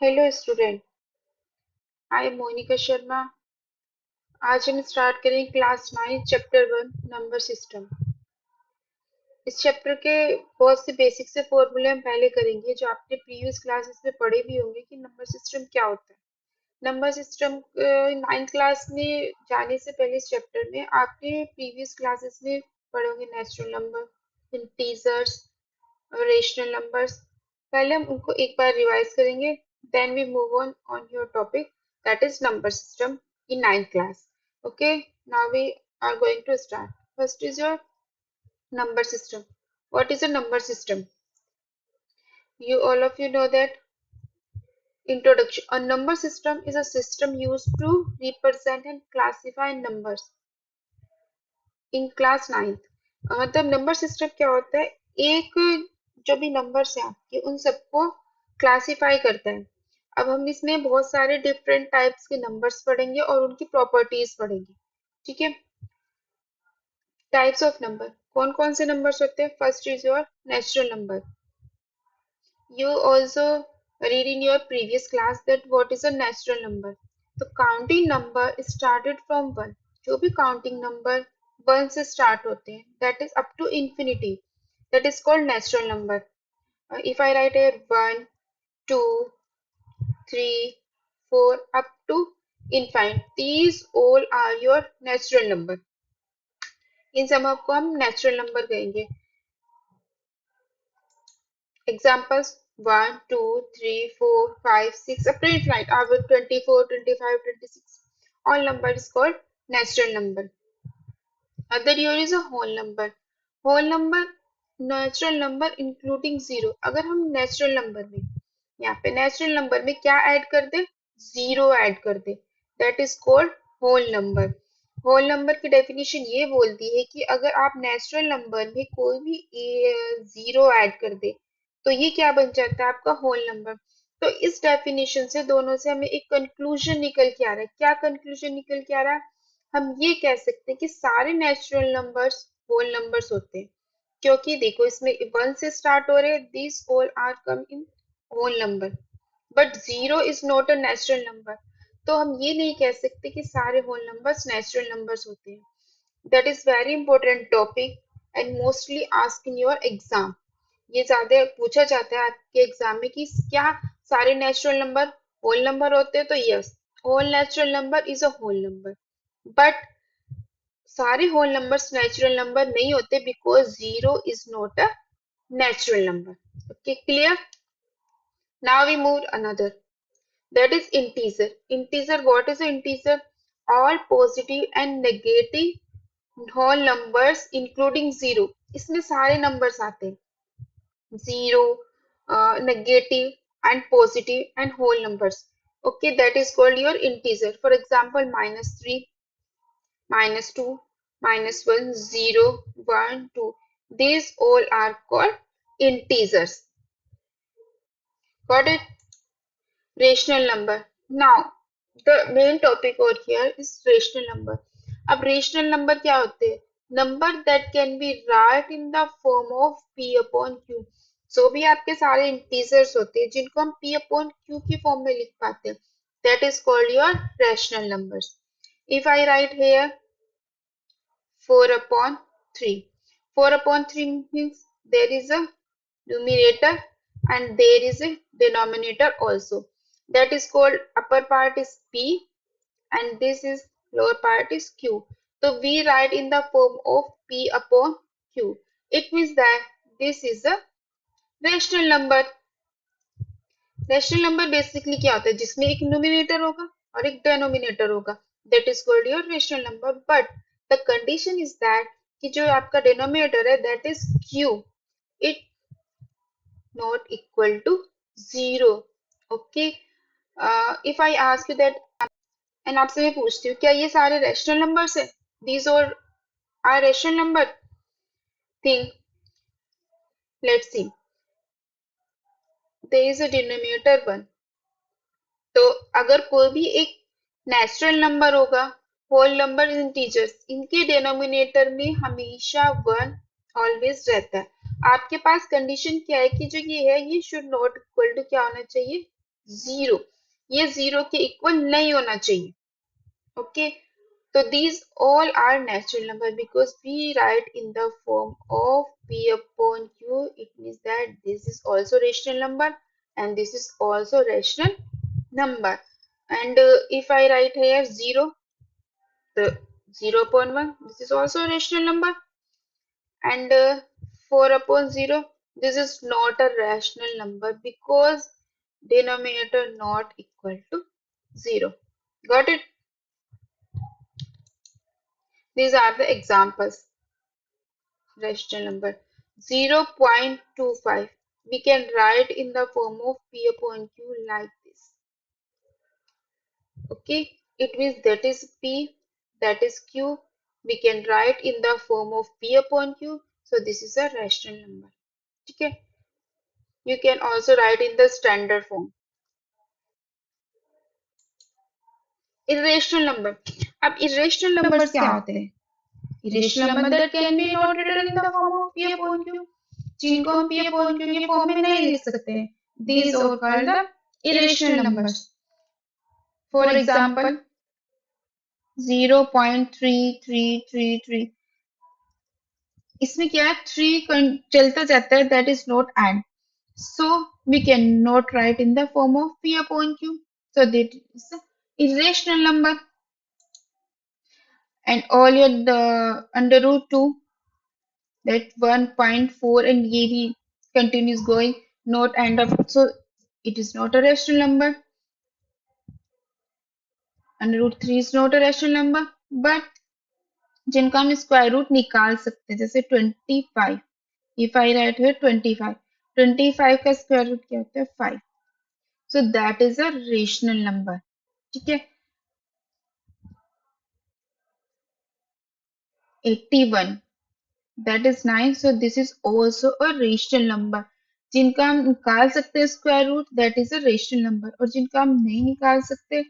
Hello student. I am Monica Sharma. आज हम start करेंगे क्लास 9 चैप्टर 1 नंबर सिस्टम। इस चैप्टर के बहुत से बेसिक से फॉर्मूले हम पहले करेंगे जो आपने प्रीवियस क्लासेस में पढ़े भी होंगे कि नंबर सिस्टम क्या होता है। नंबर सिस्टम 9th क्लास में जाने से पहले इस चैप्टर में आपने प्रीवियस क्लासेस में पढ़े होंगे natural number, integers, rational numbers. पहले हम उनको एक बार रिवाइज करेंगे, then we move on your topic that is number system in ninth class. Okay, now we are going to start. First is your number system. What is a number system? You all of you know that. Introduction. A number system is a system used to represent and classify numbers. In class 9th, मतलब number system क्या होता है? एक जो भी numbers हैं आपके उन सबको क्लासिफाई करता है। अब हम इसमें बहुत सारे डिफरेंट टाइप्स के नंबर्स पढ़ेंगे और उनकी प्रॉपर्टीज पढ़ेंगे। ठीक है। टाइप्स ऑफ नंबर कौन कौन से नंबर्स होते हैं? First is your natural number. You also read in your previous class that what is a natural number. तो काउंटिंग नंबर started from 1। जो भी काउंटिंग नंबर 1 से स्टार्ट होते हैं that is up to infinity, that is called natural number. If I write here 1 2 3 4 up to infinite, these all are your natural number. इन सब को हम natural number कहेंगे। Examples 1, 2, 3, 4, 5, 6 up to infinite are 24, 25, 26. All number is called natural number. Other here is a whole number. Whole number, natural number including zero. अगर हम natural number में यहाँ पे natural number में क्या ऐड कर दे? जीरो ऐड कर दे, that is called whole number. Whole number की डेफिनेशन ये बोलती है कि अगर आप नेचुरल नंबर में कोई भी जीरो ऐड कर दे तो ये क्या बन जाता है? आपका होल नंबर। तो इस डेफिनेशन से दोनों से हमें एक कंक्लूजन निकल के आ रहा है। क्या कंक्लूजन निकल के आ रहा है? हम ये कह सकते हैं कि सारे नेचुरल नंबर्स होल नंबर्स होते हैं, क्योंकि देखो इसमें 1 से स्टार्ट हो रहे हैं, this all are come in whole number, but zero is not a natural number. तो हम ये नहीं कह सकते कि सारे होल नंबर्स नेचुरल नंबर्स होते हैं। That is very important topic and mostly ask in your exam. ये ज्यादा पूछा जाता है आपके एग्जाम में कि क्या सारे नेचुरल नंबर होल नंबर होते हैं? तो yes, whole natural number is a whole number, but सारे होल नंबर्स नेचुरल नंबर नहीं होते because zero is not a natural number. Okay, clear? Now we move another, that is integer. Integer, what is an integer? All positive and negative whole numbers including zero. इसमें सारे numbers आते हैं, zero, negative and positive and whole numbers. Okay, that is called your integer. For example, -3, -2, -1, 0, 1, 2. These all are called integers. Got it? Rational number. Now, the main topic over here is rational number. अब rational number क्या होते हैं? Number that can be write in the form of p upon q. जो भी आपके सारे integers होते हैं जिनको हम p upon q की फॉर्म में लिख पाते हैं, that is called your rational numbers. If I write here 4 upon 3. 4 upon 3 means there is a numerator and there is a denominator also. That is called, upper part is P and this is lower part is Q. So we write in the form of P upon Q. It means that this is a rational number. Rational number basically क्या होता है? जिसमें एक numerator होगा और एक denominator होगा, that is called your rational number. But the condition is that कि जो आपका डिनोमिनेटर है that is Q, it not equal to zero. Okay, if I ask you that, and आपसे मैं पूछती हूँ क्या ये सारे रैशनल नंबर्स है? दीज और are rational number? Think, let's see, there is a denominator 1। तो अगर कोई भी एक नेचुरल नंबर होगा, होल नंबर इंटीजर्स, इनके डिनोमिनेटर में हमेशा 1 ऑलवेज रहता है। आपके पास कंडीशन क्या है कि जो ये है ये शुड नॉट इक्वल टू क्या होना चाहिए? जीरो, ये जीरो के इक्वल नहीं होना चाहिए. Okay, so these all are natural number because we write in the form of p upon q. It means that this is also rational number and this is also rational number. And if I write here 0, the 0 upon 1, this is also a rational number. And 4 upon 0, this is not a rational number because denominator not equal to 0. Got it? These are the examples. Rational number 0.25. We can write in the form of p upon q like this. Okay, it means that is p, that is q. We can write in the form of p upon q. So this is a rational number. Okay, you can also write in the standard form. Irrational number. अब irrational numbers क्या होते हैं? Irrational number that can be not written in the form of p upon q. जिनको हम p upon q के form में नहीं लिख सकते हैं. These are called the irrational numbers. For example, 0.3333. इसमें क्या है? 3 चलता जाता है. That is not and. So we cannot write in the form of p upon q. So that is irrational number. And all your the under root 2, that 1.4 and ये भी continues going, not end up, so it is not a rational number. Under root 3 is not a rational number, but जिनका हम square root निकाल सकते हैं, जैसे 25. if I write here 25, 25 का square root क्या होता है? 5. so that is a rational number. ठीक है. 81, that is 9. so this is also a rational number. जिनका हम निकाल सकते हैं square root, that is a rational number. और जिनका हम नहीं निकाल सकते,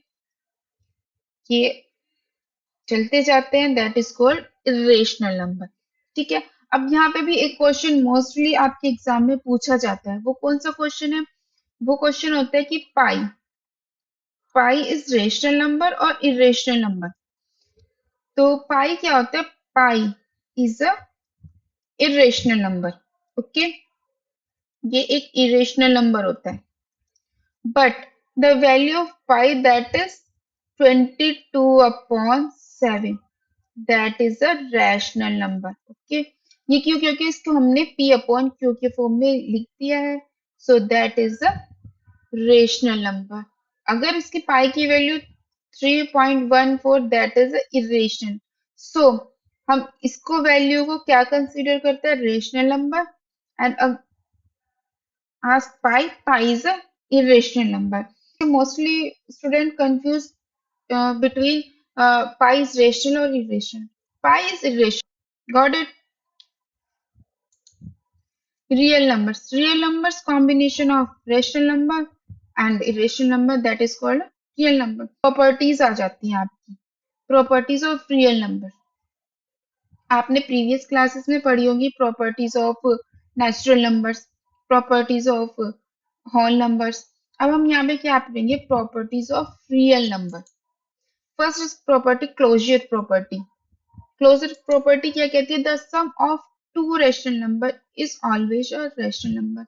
ये चलते जाते हैं, that is called irrational number. ठीक है. अब यहाँ पे भी एक क्वेश्चन मोस्टली आपके एग्जाम में पूछा जाता है. वो कौन सा क्वेश्चन है? वो क्वेश्चन होता है कि पाई, पाई इज रेशनल नंबर और इरेशनल नंबर. तो पाई क्या होता है? Pi is a irrational number. Okay, ये एक इरेशनल नंबर होता है. But the value of pi, that is 22 upon 7, that is a rational number. Okay, ये क्यों? क्योंकि इसको हमने p upon q के फॉर्म में लिख दिया है. So that is a rational number. अगर इसकी पाई की value 3.14, that is a irrational. So हम इसको वैल्यू को क्या कंसीडर करते हैं? Rational number. And ask pi is a irrational number. Mostly student confuse between pi is rational or irrational. Pi is irrational. Got it? Real numbers. Real numbers combination of rational number and irrational number, that is called real number. Properties आ जाती हैं आपकी. Properties of real number. आपने previous classes में पढ़ी होंगी properties of natural numbers, properties of whole numbers. अब हम यहाँ पे क्या पढ़ेंगे? Properties of real number. First is property closure property. Closure property क्या कहती है? The sum of two rational number is always a rational number.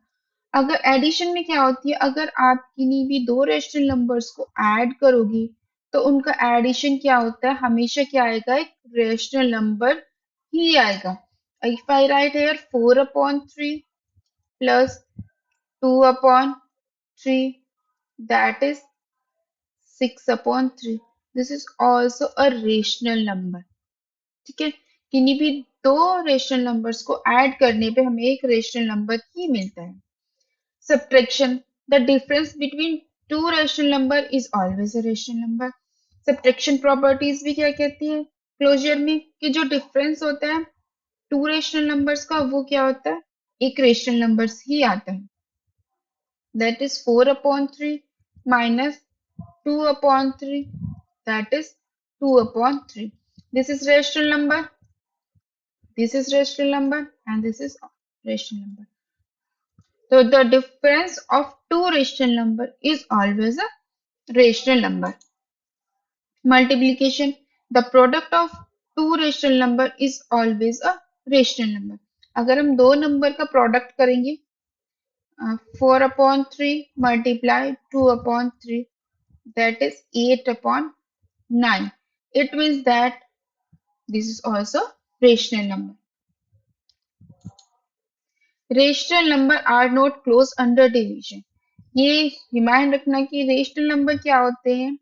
अगर एडिशन में क्या होती है? अगर आप किन्हीं भी दो रेशनल नंबर्स को ऐड करोगी तो उनका एडिशन क्या होता है? हमेशा क्या आएगा? एक रेशनल नंबर ही आएगा. If I write here 4 upon 3 plus 2 upon 3, that is 6 upon 3. This is also a rational number. ठीक है. किन्हीं भी दो रेशनल नंबर्स को ऐड करने पे हमें एक रेशनल नंबर ही मिलता है. Subtraction. The difference between two rational number is always a rational number. Subtraction properties भी क्या कहती है क्लोजर में? कि जो डिफरेंस होता है टू रेशनल नंबर्स का, वो क्या होता है? एक रेशनल नंबर्स ही आता है. That is 4 upon 3 minus 2 upon 3, that is 2 upon 3. This is rational number, this is rational number, and this is rational number. So the difference of two rational number is always a rational number. Multiplication. The product of two rational number is always a rational number. अगर हम दो number का product करेंगे 4/3 multiply 2/3 that is 8/9. It means that this is also rational number. Rational number are not closed under division. ये remind रखना कि rational number क्या होते हैं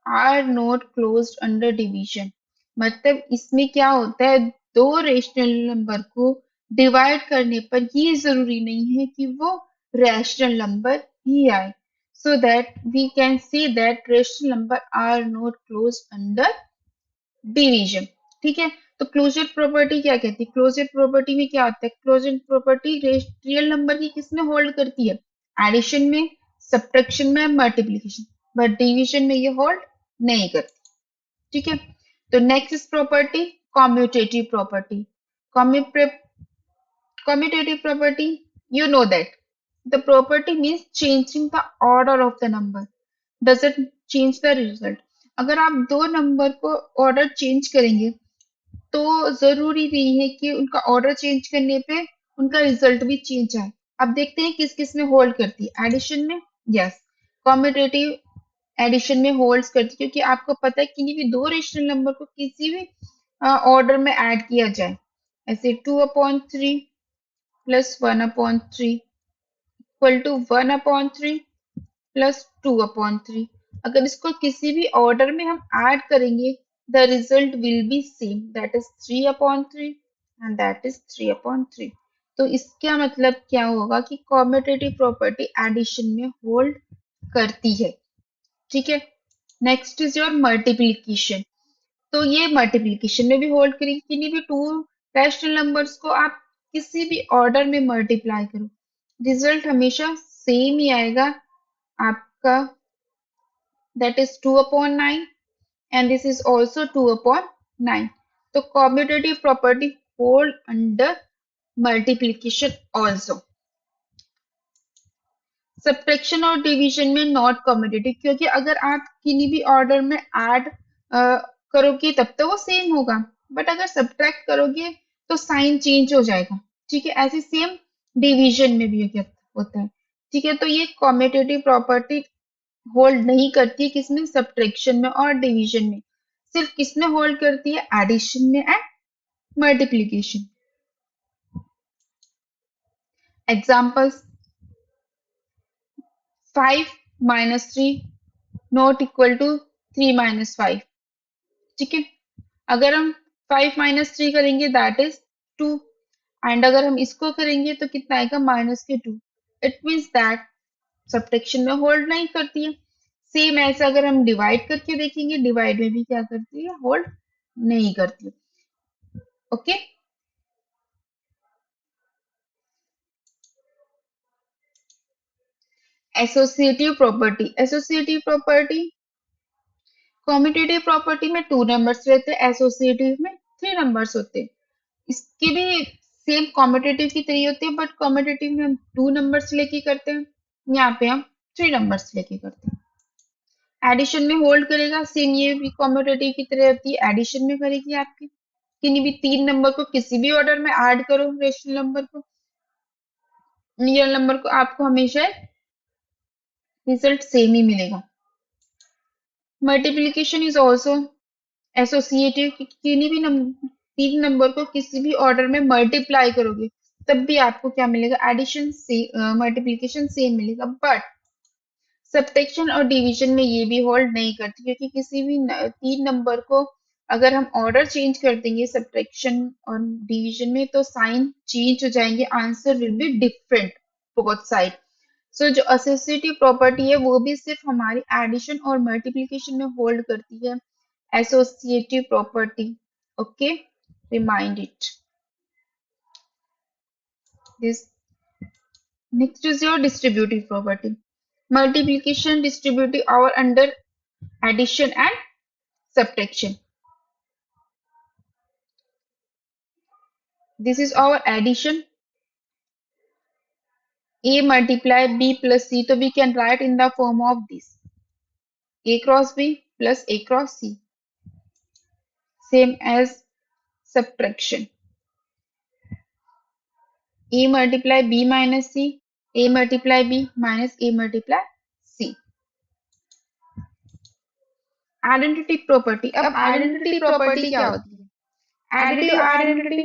are not closed under division मतलब इसमें क्या होता है दो रेशनल नंबर को डिवाइड करने पर ये जरूरी नहीं है कि वो रैशनल नंबर ही आए so that we can see that rational number are not closed under division ठीक है तो क्लोजर प्रॉपर्टी क्या कहती है क्लोजर प्रॉपर्टी में क्या होता है क्लोजर प्रॉपर्टी रियल नंबर की किसमें होल्ड करती है एडिशन में सब्ट्रैक्शन में मल्टीप्लिकेशन बट डिवीजन में ये होल्ड नहीं करती ठीक है तो next property commutative property commutative property you know that the property means changing the order of the number doesn't change the result अगर आप दो नंबर को ऑर्डर चेंज करेंगे तो जरूरी नहीं है कि उनका ऑर्डर चेंज करने पे उनका रिजल्ट भी चेंज आए अब देखते हैं किस किस में होल्ड करती है एडिशन में यस कॉम्यूटेटिव एडिशन में होल्ड्स करती है क्योंकि आपको पता है कि भी दो रेशनल नंबर को किसी भी ऑर्डर में ऐड किया जाए ऐसे 2/3 प्लस 1/3 इक्वल टू 1/3 प्लस 2/3 अगर इसको किसी भी ऑर्डर में हम ऐड करेंगे the result will be same that is 3/3 and that is 3/3 तो इसका मतलब क्या होगा कि कॉम्यूटेटिव प्रॉपर्टी एडिशन में होल्ड करती है ठीक है नेक्स्ट इज योर मल्टीप्लीकेशन तो ये मल्टीप्लीकेशन में भी होल्ड करेगी किन्हीं भी टू रैशनल नंबर्स को आप किसी भी ऑर्डर में मल्टीप्लाई करो रिजल्ट हमेशा सेम ही आएगा आपका that is 2/9 and this is also 2/9 तो commutative property hold under multiplication also subtraction और डिवीजन में नॉट कम्यूटेटिव क्योंकि अगर आप किन्हीं भी ऑर्डर में ऐड करोगे तब तो वो सेम होगा बट अगर सब्ट्रैक्ट करोगे तो साइन चेंज हो जाएगा ठीक है ऐसे सेम डिवीजन में भी होता है ठीक है तो ये कम्यूटेटिव प्रॉपर्टी होल्ड नहीं करती किसमें सब्ट्रैक्शन में और डिवीजन में सिर्फ किसमें होल्ड करती है एडिशन में and multiplication examples 5 minus 3 not equal to 3 minus 5 ठीक है अगर हम 5 minus 3 करेंगे दैट इज 2 एंड अगर हम इसको करेंगे तो कितना आएगा माइनस के 2 इट मीन्स दैट सब्ट्रैक्शन में होल्ड नहीं करती है सेम ऐसा अगर हम डिवाइड करके देखेंगे डिवाइड में भी क्या करती है होल्ड नहीं करती okay associative property commutative property में टू नंबर्स रहते हैं एसोसिएटिव में थ्री नंबर्स होते हैं इसके भी सेम कॉम्यूटेटिव की तरह होते हैं बट कॉम्यूटेटिव में हम टू नंबर्स लेके करते हैं यहाँ पे हम थ्री नंबर्स लेके करते हैं एडिशन में होल्ड करेगा सेम ये भी कॉम्यूटेटिव की तरह होती है एडिशन में करेगी आपकी किन्हीं भी तीन नंबर को किसी भी ऑर्डर में ऐड करो रेशनल नंबर को रियल नंबर को आपको हमेशा रिजल्ट सेम ही मिलेगा मल्टीप्लीकेशन इज ऑल्सो एसोसिएटिव किन्हीं भी तीन नंबर को किसी भी ऑर्डर में मल्टीप्लाई करोगे तब भी आपको क्या मिलेगा एडिशन से मल्टीप्लीकेशन सेम मिलेगा बट सब्ट्रैक्शन और डिवीजन में ये भी होल्ड नहीं करती क्योंकि किसी भी तीन नंबर को अगर हम ऑर्डर चेंज कर देंगे सब्ट्रैक्शन और डिवीजन में तो साइन चेंज हो जाएंगे answer will be different both side so जो एसोसिएटिव प्रॉपर्टी है वो भी सिर्फ हमारी एडिशन और मल्टीप्लिकेशन में होल्ड करती है associative property okay remind it this next is your distributive property multiplication distributive are under addition and subtraction this is our addition A multiply B plus C, so we can write in the form of this A cross B plus A cross C, same as subtraction. A multiply B minus C, A multiply B minus A multiply C. Identity property, अब identity property क्या होती है? Additive identity,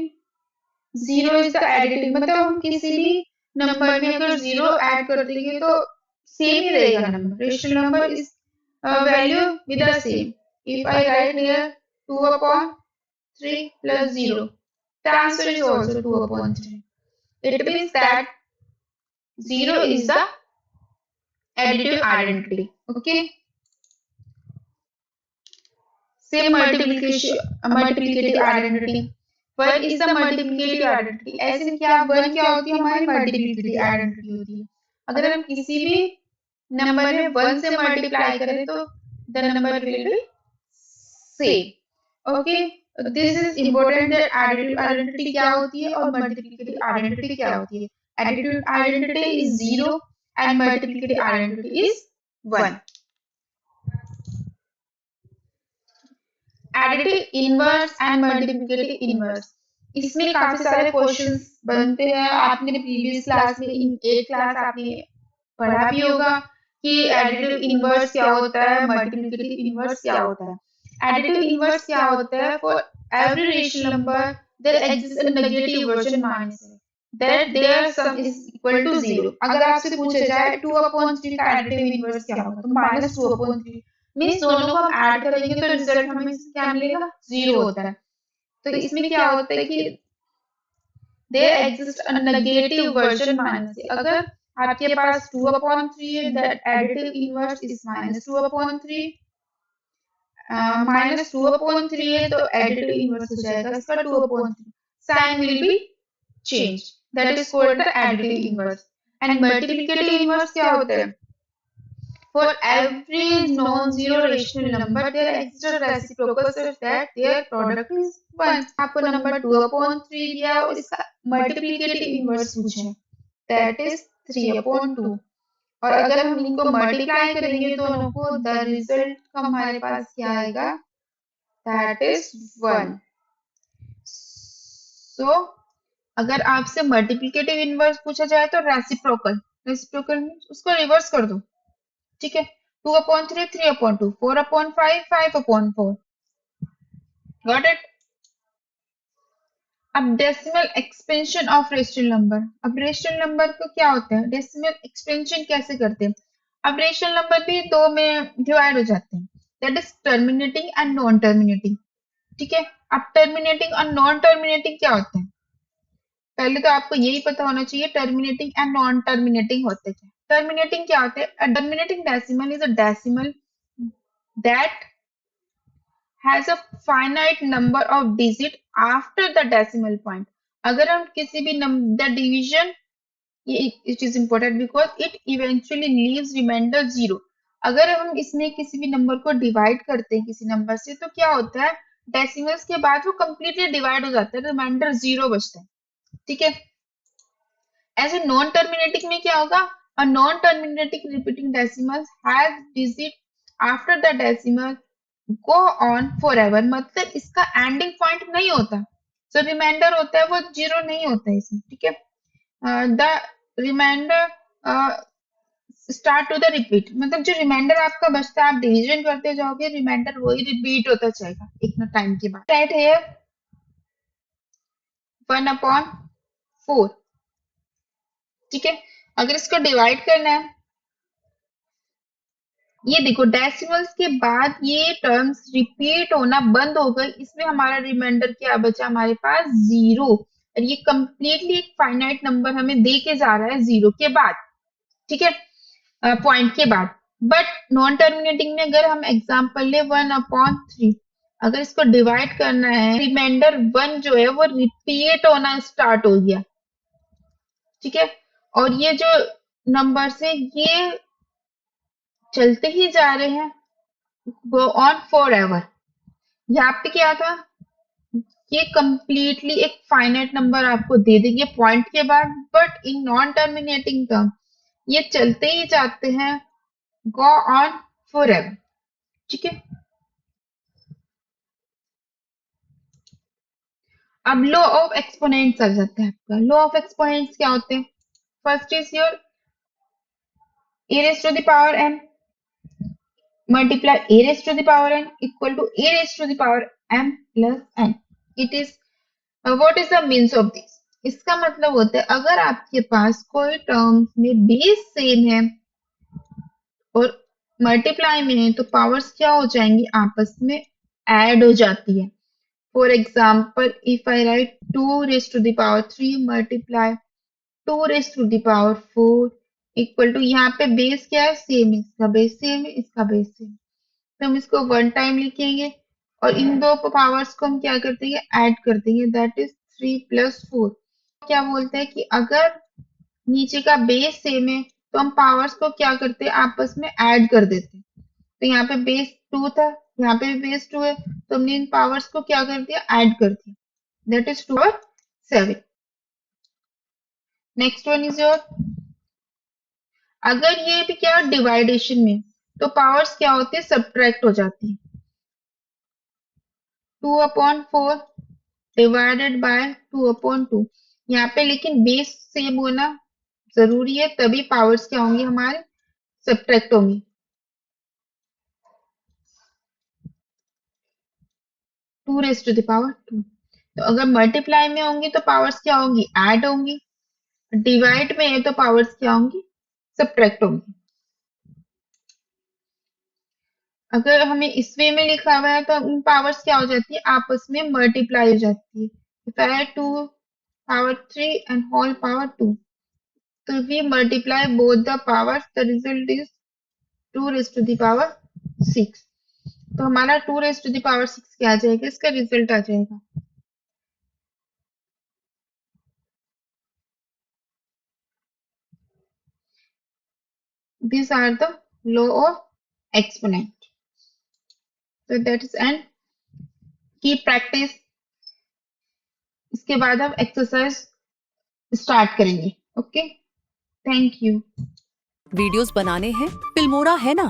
zero is the additive, मतलब हम किसी भी number में अगर जीरो ऐड कर देंगे तो सेम ही रहेगा number, rational number is value with the same. If I right here 2 upon 3 plus 0, the answer is also 2 upon 3. It means that 0 is the additive identity. Okay. Same multiplicative identity. 1 is the multiplicative identity. ऐसे क्या 1 क्या होती है? हमारी multiplicative identity होती है. अगर हम किसी भी नंबर में 1 से मल्टीप्लाई करें तो the number will be same. Okay. This is important that additive identity क्या होती है और multiplicative identity क्या होती है. Additive identity is 0 and multiplicative identity is 1. Additive inverse and multiplicative inverse, इसमें काफी सारे क्वेश्चंस बनते हैं. आपने प्रीवियस क्लास में एक क्लास आपने पढ़ा भी होगा कि एडिटिव इनवर्स क्या होता है, मल्टीप्लिकेटिव इनवर्स क्या होता है. एडिटिव इनवर्स क्या होता है? For every rational number there exist a negative version minus that their sum is equal to 0. अगर आपसे पूछा जाए 2 upon 3 का एडिटिव इनवर्स क्या होगा तो माइनस 2 upon 3 मीन्स दोनों को हम ऐड करेंगे तो रिजल्ट हमें क्या मिलेगा? 0 होता है. तो इसमें क्या होता है कि there exist a negative version minus. अगर आपके पास 2 upon 3 है, that additive inverse is minus 2 upon 3. Minus 2 upon 3 है तो एडिटिव इनवर्स हो जाएगा इसका 2 upon 3. Sign will be change, that is called the additive inverse. And multiplicative inverse क्या होता है? For every non-zero rational number, there exists a reciprocal such that their product is 1. आपको number 2 upon 3 दिया और इसका मल्टीप्लिकेटिव इनवर्स पूछा है, that is 3 upon 2. और अगर हम इनको मल्टीप्लाई करेंगे दोनों को, the result हमारे पास क्या आएगा? That is 1. So अगर आपसे मल्टीप्लिकेटिव इनवर्स पूछा जाए तो रेसिप्रोकल, रेसिप्रोकल उसको रिवर्स कर दो. ठीक है. 2 upon 3 3 upon 2, 4 upon 5 5 upon 4. Got it? अब decimal expansion of rational number. अब रेशनल नंबर को क्या होता है? डेसिमल एक्सपेंशन कैसे करते हैं? अब रेशनल नंबर भी दो में डिवाइड हो जाते हैं, that is terminating and non terminating. ठीक है. अब टर्मिनेटिंग और नॉन टर्मिनेटिंग क्या होते हैं? पहले तो आपको यही पता होना चाहिए टर्मिनेटिंग एंड नॉन टर्मिनेटिंग होते क्या. टर्मिनेटिंग क्या होते हैं? Terminating decimal is a decimal that has a finite number of digit after the decimal point. अगर हम किसी भी the division, it is important because it eventually leaves remainder 0. अगर हम इसमें किसी भी नंबर को डिवाइड करते हैं किसी नंबर से तो क्या होता है? डेसिमल्स के बाद वो कंप्लीटली डिवाइड हो जाता है, रिमाइंडर 0 बचता है. ठीक है. ऐसे नॉन टर्मिनेटिंग में क्या होगा? A non-terminating repeating decimal has digit after the decimal go on forever. मतलब इसका एंडिंग पॉइंट नहीं होता, जो रिमाइंडर होता है वो 0 नहीं होता है इसमें. ठीक है. The remainder start to the repeat, मतलब जो रिमाइंडर आपका बचता है आप डिवीजन करते जाओगे, रिमाइंडर वही रिपीट होता जाएगा एक टाइम के बाद. राइट है 1 upon 4. ठीक है. अगर इसको डिवाइड करना है, ये देखो डेसिमल्स के बाद ये टर्म्स रिपीट होना बंद हो गई, इसमें हमारा रिमाइंडर क्या बचा? हमारे पास 0. और ये कंप्लीटली एक फाइनाइट नंबर हमें दे के जा रहा है 0 के बाद. ठीक है. पॉइंट के बाद. बट नॉन टर्मिनेटिंग में अगर हम एग्जांपल ले 1 upon 3, अगर इसको डिवाइड करना है, रिमाइंडर 1 जो है वो रिपीट होना स्टार्ट हो गया. ठीक है. और ये जो नंबर्स है ये चलते ही जा रहे हैं, गो ऑन फॉर एवर. यहाँ पे क्या था? ये कंप्लीटली एक फाइनाइट नंबर आपको दे देंगे पॉइंट के बाद, but in non terminating term ये चलते ही जाते हैं, गो ऑन फॉरएवर। ठीक है, अब लॉ ऑफ एक्सपोनेंट्स आ जाता है आपका। लॉ ऑफ एक्सपोनेंट्स क्या होते हैं? First is your a raise to the power n multiply a raised to the power n equal to a raised to the power m plus n. It is what is the means of this? इसका मतलब होता है अगर आपके पास कोई terms में base same है और मल्टीप्लाई में है तो पावर्स क्या हो जाएंगी? आपस में ऐड हो जाती है। For example if I right 2 raised to the power 3 multiply 2 raised to the power 4 equal to, यहाँ पे बेस क्या है? सेम है, इसका बेस सेम है, इसका बेस सेम, तो हम इसको वन टाइम लिखेंगे और इन दो पावर्स को हम क्या कर देंगे? ऐड कर देंगे, दैट इज 3 प्लस 4। क्या बोलते हैं कि अगर नीचे का बेस सेम है तो हम पावर्स को क्या करते हैं? आपस में ऐड कर देते हैं। तो यहाँ पे बेस 2 था, यहाँ पे भी बेस 2 है, तो हमने इन पावर्स को क्या कर दिया? ऐड कर दिया, दैट इज 2 और 7। नेक्स्ट वन इज योर, अगर ये भी क्या डिवाइडेशन में, तो पावर्स क्या होती है? सब्ट्रैक्ट हो जाती है। 2/4 डिवाइडेड बाय 2/2। यहाँ पे लेकिन बेस सेम होना जरूरी है, तभी पावर्स क्या होंगी? हमारे सब्ट्रैक्ट होंगी। 2 रेज टू द पावर 2। तो अगर मल्टीप्लाई में होंगी तो पावर्स क्या होंगी? ऐड होंगी। डिवाइड में है तो पावर्स क्या होंगी? सब्ट्रैक्ट होंगी। अगर हमें इस वे में लिखा हुआ है तो पावर्स क्या हो जाती है? आपस में मल्टीप्लाई हो जाती है। If I 2 power 3 and whole power 2, so if we multiply both the powers, the result is 2 raised to the power 6। तो हमारा 2 raised to the power 6 क्या आ जाएगा? इसका रिजल्ट आ जाएगा। These are the law of exponent. So that is and keep practice। इसके बाद हम exercise start करेंगे। Okay, thank you. वीडियोस बनाने हैं, फिल्मोरा है ना।